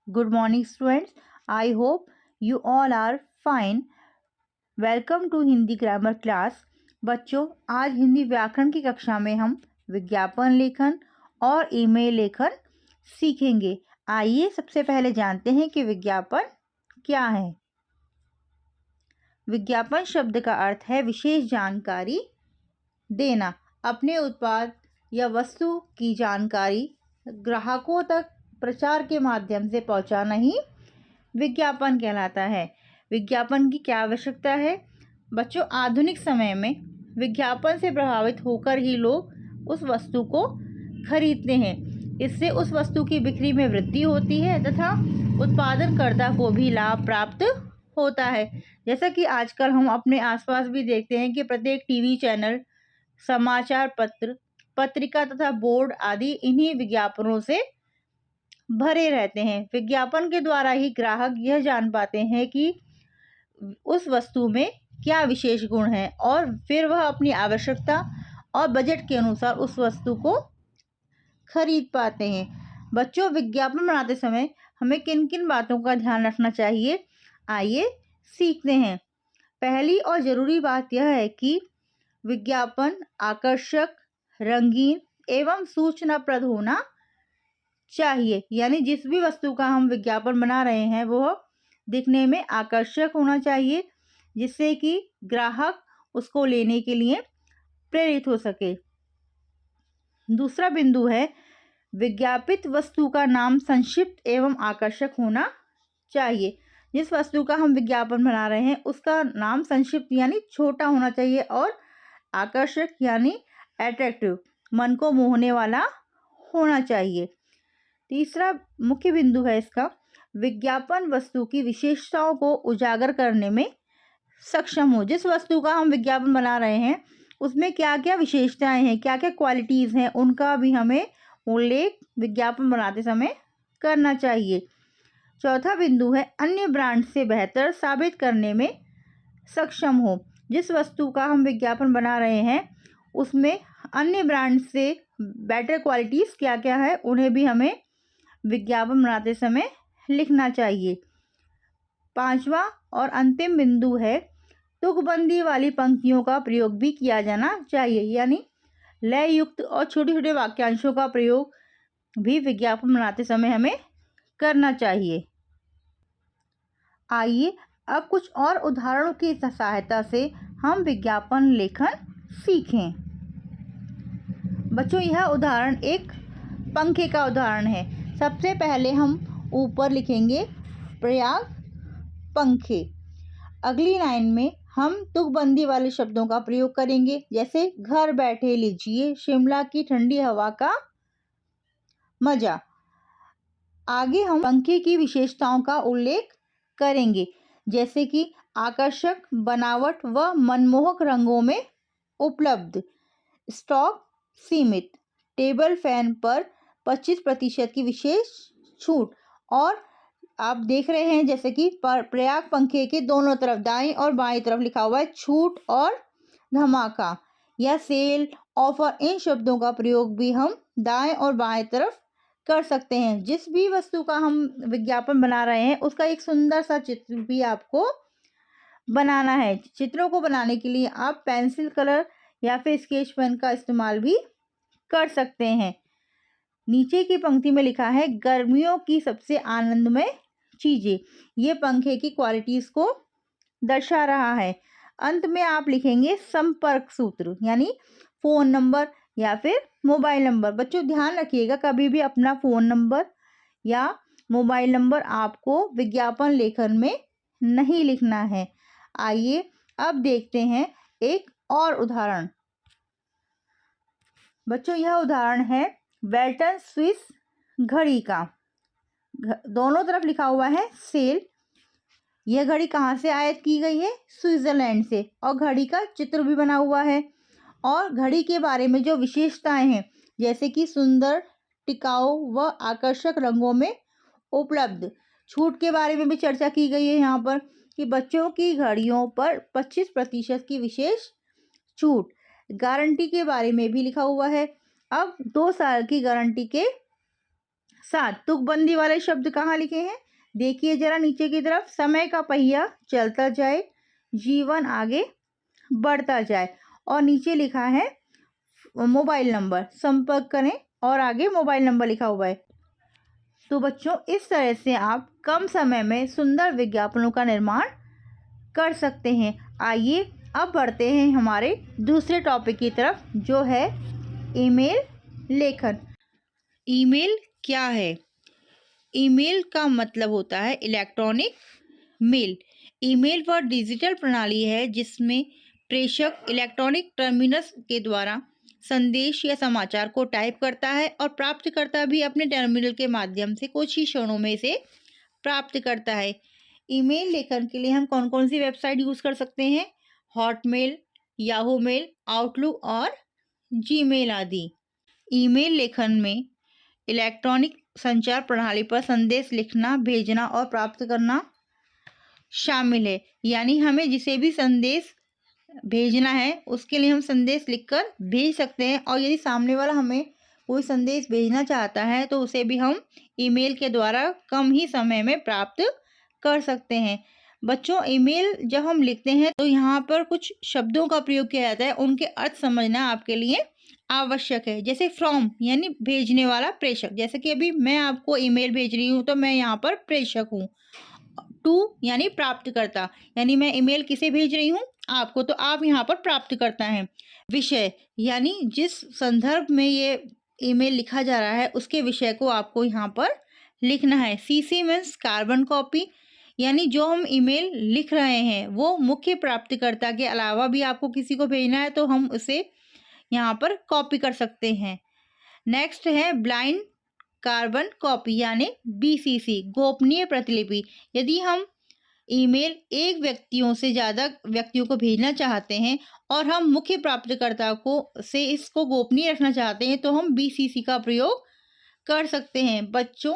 Good morning, students. I hope you all are fine. Welcome to Hindi grammar class. बच्चों, आज हिंदी व्याकरण की कक्षा में हम विज्ञापन लेखन और ईमेल लेखन सीखेंगे। आइए सबसे पहले जानते हैं कि विज्ञापन क्या है। विज्ञापन शब्द का अर्थ है विशेष जानकारी देना। अपने उत्पाद या वस्तु की जानकारी ग्राहकों तक प्रचार के माध्यम से पहुंचाना ही विज्ञापन कहलाता है। विज्ञापन की क्या आवश्यकता है? बच्चों, आधुनिक समय में विज्ञापन से प्रभावित होकर ही लोग उस वस्तु को खरीदते हैं। इससे उस वस्तु की बिक्री में वृद्धि होती है तथा उत्पादनकर्ता को भी लाभ प्राप्त होता है। जैसा कि आजकल हम अपने आसपास भी देखते हैं कि प्रत्येक टीवी चैनल, समाचार पत्र, पत्रिका तथा बोर्ड आदि इन्हीं विज्ञापनों से भरे रहते हैं। विज्ञापन के द्वारा ही ग्राहक यह जान पाते हैं कि उस वस्तु में क्या विशेष गुण है और फिर वह अपनी आवश्यकता और बजट के अनुसार उस वस्तु को खरीद पाते हैं। बच्चों, विज्ञापन बनाते समय हमें किन किन बातों का ध्यान रखना चाहिए, आइए सीखते हैं। पहली और ज़रूरी बात यह है कि विज्ञापन आकर्षक, रंगीन एवं सूचनाप्रद होना चाहिए। यानी जिस भी वस्तु का हम विज्ञापन बना रहे हैं वह दिखने में आकर्षक होना चाहिए, जिससे कि ग्राहक उसको लेने के लिए प्रेरित हो सके। दूसरा बिंदु है विज्ञापित वस्तु का नाम संक्षिप्त एवं आकर्षक होना चाहिए। जिस वस्तु का हम विज्ञापन बना रहे हैं उसका नाम संक्षिप्त यानी छोटा होना चाहिए और आकर्षक यानी अट्रैक्टिव, मन को मोहने वाला होना चाहिए। तीसरा मुख्य बिंदु है इसका, विज्ञापन वस्तु की विशेषताओं को उजागर करने में सक्षम हो। जिस वस्तु का हम विज्ञापन बना रहे हैं उसमें क्या क्या विशेषताएं हैं, क्या क्या क्वालिटीज़ हैं, उनका भी हमें उल्लेख विज्ञापन बनाते समय करना चाहिए। चौथा बिंदु है अन्य ब्रांड से बेहतर साबित करने में सक्षम हो। जिस वस्तु का हम विज्ञापन बना रहे हैं उसमें अन्य ब्रांड से बेटर क्वालिटीज़ क्या क्या है उन्हें भी हमें विज्ञापन बनाते समय लिखना चाहिए। पांचवा और अंतिम बिंदु है तुकबंदी वाली पंक्तियों का प्रयोग भी किया जाना चाहिए। यानी लय युक्त और छोटे छोटे वाक्यांशों का प्रयोग भी विज्ञापन बनाते समय हमें करना चाहिए। आइए अब कुछ और उदाहरणों की सहायता से हम विज्ञापन लेखन सीखें। बच्चों, यह उदाहरण एक पंखे का उदाहरण है। सबसे पहले हम ऊपर लिखेंगे प्रयाग पंखे। अगली लाइन में हम तुकबंदी वाले शब्दों का प्रयोग करेंगे, जैसे घर बैठे लीजिए शिमला की ठंडी हवा का मजा। आगे हम पंखे की विशेषताओं का उल्लेख करेंगे, जैसे कि आकर्षक बनावट व मनमोहक रंगों में उपलब्ध, स्टॉक सीमित, टेबल फैन पर 25% की विशेष छूट। और आप देख रहे हैं जैसे कि प्रयाग पंखे के दोनों तरफ दाईं और बाईं तरफ लिखा हुआ है छूट और धमाका या सेल, ऑफर। इन शब्दों का प्रयोग भी हम दाएं और बाएं तरफ कर सकते हैं। जिस भी वस्तु का हम विज्ञापन बना रहे हैं उसका एक सुंदर सा चित्र भी आपको बनाना है। चित्रों को बनाने के लिए आप पेंसिल कलर या फिर स्केच पेन का इस्तेमाल भी कर सकते हैं। नीचे की पंक्ति में लिखा है गर्मियों की सबसे आनंदमय चीजें। ये पंखे की क्वालिटीज को दर्शा रहा है। अंत में आप लिखेंगे संपर्क सूत्र, यानी फोन नंबर या फिर मोबाइल नंबर। बच्चों, ध्यान रखिएगा कभी भी अपना फोन नंबर या मोबाइल नंबर आपको विज्ञापन लेखन में नहीं लिखना है। आइए अब देखते हैं एक और उदाहरण। बच्चों, यह उदाहरण है वेल्टन स्विस घड़ी का। दोनों तरफ लिखा हुआ है सेल। यह घड़ी कहाँ से आयात की गई है? स्विट्जरलैंड से। और घड़ी का चित्र भी बना हुआ है। और घड़ी के बारे में जो विशेषताएं हैं, जैसे कि सुंदर, टिकाऊ व आकर्षक रंगों में उपलब्ध। छूट के बारे में भी चर्चा की गई है यहाँ पर कि बच्चों की घड़ियों पर 25% की विशेष छूट। गारंटी के बारे में भी लिखा हुआ है। अब 2 साल की गारंटी के 7 तुकबंदी वाले शब्द कहाँ लिखे हैं? देखिए जरा नीचे की तरफ। समय का पहिया चलता जाए, जीवन आगे बढ़ता जाए। और नीचे लिखा है मोबाइल नंबर, संपर्क करें, और आगे मोबाइल नंबर लिखा हुआ है। तो बच्चों, इस तरह से आप कम समय में सुंदर विज्ञापनों का निर्माण कर सकते हैं। आइए अब बढ़ते हैं हमारे दूसरे टॉपिक की तरफ, जो है ईमेल लेखन। ईमेल क्या है? ईमेल का मतलब होता है इलेक्ट्रॉनिक मेल। ईमेल वह डिजिटल प्रणाली है जिसमें प्रेषक इलेक्ट्रॉनिक टर्मिनस के द्वारा संदेश या समाचार को टाइप करता है और प्राप्तकर्ता भी अपने टर्मिनल के माध्यम से कुछ ही क्षणों में इसे प्राप्त करता है। ईमेल लेखन के लिए हम कौन कौन सी वेबसाइट यूज़ कर सकते हैं? हॉटमेल, याहू मेल, आउटलुक और जीमेल आदि। ईमेल लेखन में इलेक्ट्रॉनिक संचार प्रणाली पर संदेश लिखना, भेजना और प्राप्त करना शामिल है। यानी हमें जिसे भी संदेश भेजना है उसके लिए हम संदेश लिखकर भेज सकते हैं, और यदि सामने वाला हमें कोई संदेश भेजना चाहता है तो उसे भी हम ईमेल के द्वारा कम ही समय में प्राप्त कर सकते हैं। बच्चों, ईमेल जब हम लिखते हैं तो यहाँ पर कुछ शब्दों का प्रयोग किया जाता है, उनके अर्थ समझना आपके लिए आवश्यक है। जैसे फ्रॉम यानी भेजने वाला, प्रेषक। जैसे कि अभी मैं आपको ईमेल भेज रही हूँ तो मैं यहाँ पर प्रेषक हूँ। टू यानी प्राप्तकर्ता, यानी मैं ईमेल किसे भेज रही हूँ? आपको, तो आप यहाँ पर प्राप्तकर्ता हैं। विषय यानी जिस संदर्भ में ये ईमेल लिखा जा रहा है उसके विषय को आपको यहाँ पर लिखना है। सीसी मीन्स कार्बन कॉपी, यानी जो हम ईमेल लिख रहे हैं वो मुख्य प्राप्तकर्ता के अलावा भी आपको किसी को भेजना है तो हम उसे यहाँ पर कॉपी कर सकते हैं। नेक्स्ट है ब्लाइंड कार्बन कॉपी यानी बीसीसी, गोपनीय प्रतिलिपि। यदि हम ईमेल एक व्यक्तियों से ज़्यादा व्यक्तियों को भेजना चाहते हैं और हम मुख्य प्राप्तकर्ता को से इसको गोपनीय रखना चाहते हैं तो हम बीसीसी का प्रयोग कर सकते हैं। बच्चों,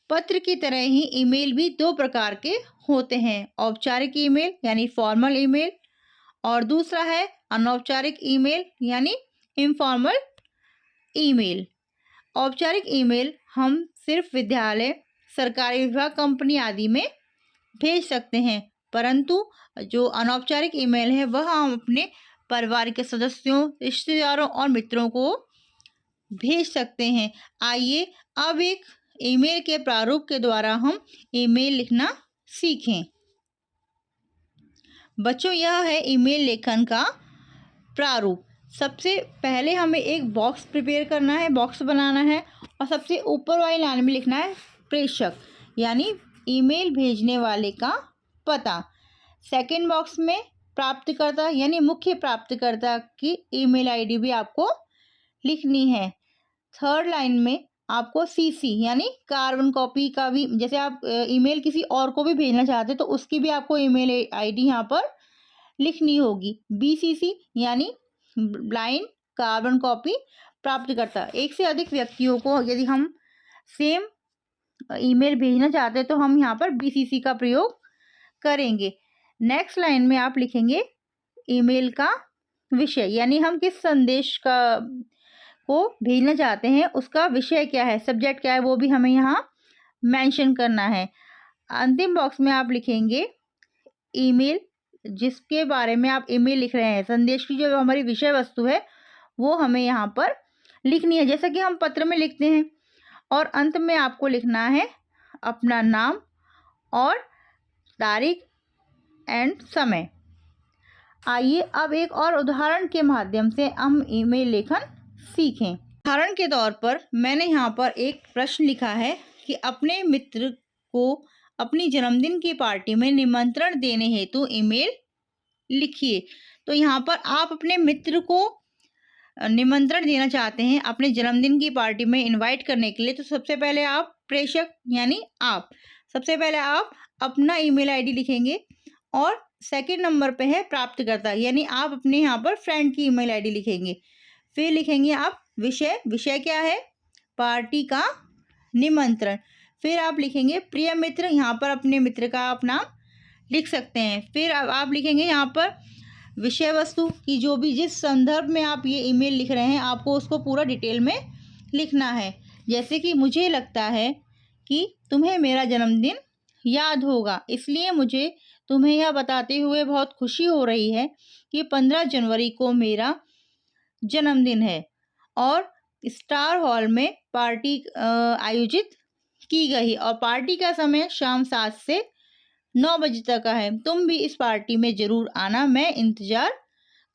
पत्र की तरह ही ईमेल भी दो प्रकार के होते हैं। औपचारिक ईमेल यानी फॉर्मल ईमेल, और दूसरा है अनौपचारिक ईमेल यानी इनफॉर्मल ईमेल। औपचारिक ईमेल हम सिर्फ विद्यालय, सरकारी विभाग, कंपनी आदि में भेज सकते हैं, परंतु जो अनौपचारिक ईमेल है वह हम अपने परिवार के सदस्यों, रिश्तेदारों और मित्रों को भेज सकते हैं। आइए अब एक ईमेल के प्रारूप के द्वारा हम ईमेल लिखना सीखें। बच्चों, यह है ईमेल लेखन का प्रारूप। सबसे पहले हमें एक बॉक्स प्रिपेयर करना है, बॉक्स बनाना है, और सबसे ऊपर वाली लाइन में लिखना है प्रेषक यानी ईमेल भेजने वाले का पता। सेकंड बॉक्स में प्राप्तकर्ता यानी मुख्य प्राप्तकर्ता की ईमेल आईडी भी आपको लिखनी है। थर्ड लाइन में आपको सीसी यानी कार्बन कॉपी का भी, जैसे आप ईमेल किसी और को भी भेजना चाहते हैं तो उसकी भी आपको ईमेल आईडी यहाँ पर लिखनी होगी। बीसीसी यानी ब्लाइंड कार्बन कॉपी प्राप्तकर्ता। एक से अधिक व्यक्तियों को यदि हम सेम ईमेल भेजना चाहते हैं तो हम यहाँ पर बीसीसी का प्रयोग करेंगे। नेक्स्ट लाइन में आप लिखेंगे ईमेल का विषय, यानी हम किस संदेश का को भेजना चाहते हैं उसका विषय क्या है, सब्जेक्ट क्या है, वो भी हमें यहाँ मेंशन करना है। अंतिम बॉक्स में आप लिखेंगे ईमेल जिसके बारे में आप ईमेल लिख रहे हैं, संदेश की जो हमारी विषय वस्तु है वो हमें यहाँ पर लिखनी है, जैसा कि हम पत्र में लिखते हैं। और अंत में आपको लिखना है अपना नाम और तारीख एंड समय। आइए अब एक और उदाहरण के माध्यम से हम ईमेल लेखन सीखें। उदाहरण के तौर पर मैंने यहाँ पर एक प्रश्न लिखा है कि अपने मित्र को अपनी जन्मदिन की पार्टी में निमंत्रण देने हेतु ईमेल लिखिए। तो यहाँ पर आप अपने मित्र को निमंत्रण देना चाहते हैं अपने जन्मदिन की पार्टी में इनवाइट करने के लिए, तो सबसे पहले आप प्रेषक यानी आप, सबसे पहले आप अपना ईमेल आईडी लिखेंगे, और सेकंड नंबर पे है प्राप्तकर्ता यानी आप अपने यहाँ पर फ्रेंड की ईमेल आईडी लिखेंगे। फिर लिखेंगे आप विषय, विषय क्या है, पार्टी का निमंत्रण। फिर आप लिखेंगे प्रिय मित्र, यहाँ पर अपने मित्र का आप नाम लिख सकते हैं। फिर आप लिखेंगे यहाँ पर विषय वस्तु की, जो भी जिस संदर्भ में आप ये ईमेल लिख रहे हैं आपको उसको पूरा डिटेल में लिखना है। जैसे कि मुझे लगता है कि तुम्हें मेरा जन्मदिन याद होगा, इसलिए मुझे तुम्हें यह बताते हुए बहुत खुशी हो रही है कि 15 जनवरी को मेरा जन्मदिन है और स्टार हॉल में पार्टी आयोजित की गई और पार्टी का समय शाम 7 से 9 बजे तक का है। तुम भी इस पार्टी में ज़रूर आना, मैं इंतज़ार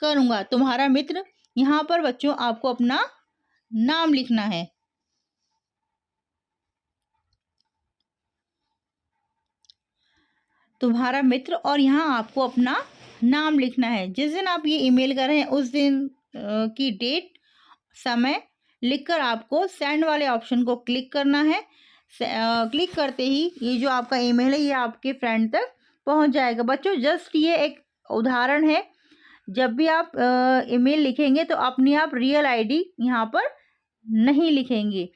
करूँगा। तुम्हारा मित्र। यहाँ पर बच्चों आपको अपना नाम लिखना है। तुम्हारा मित्र और यहाँ आपको अपना नाम लिखना है। जिस दिन आप ये ईमेल कर रहे हैं उस दिन की डेट, समय लिखकर आपको सेंड वाले ऑप्शन को क्लिक करना है। क्लिक करते ही ये जो आपका ईमेल है ये आपके फ्रेंड तक पहुंच जाएगा। बच्चों जस्ट ये एक उदाहरण है, जब भी आप ईमेल लिखेंगे तो अपनी आप रियल आईडी यहाँ पर नहीं लिखेंगे।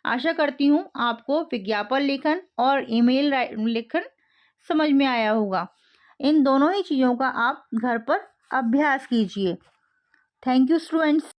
आशा करती हूँ आपको विज्ञापन लेखन और ईमेल लेखन समझ में आया होगा। इन दोनों ही चीज़ों का आप घर पर अभ्यास कीजिए। Thank you students.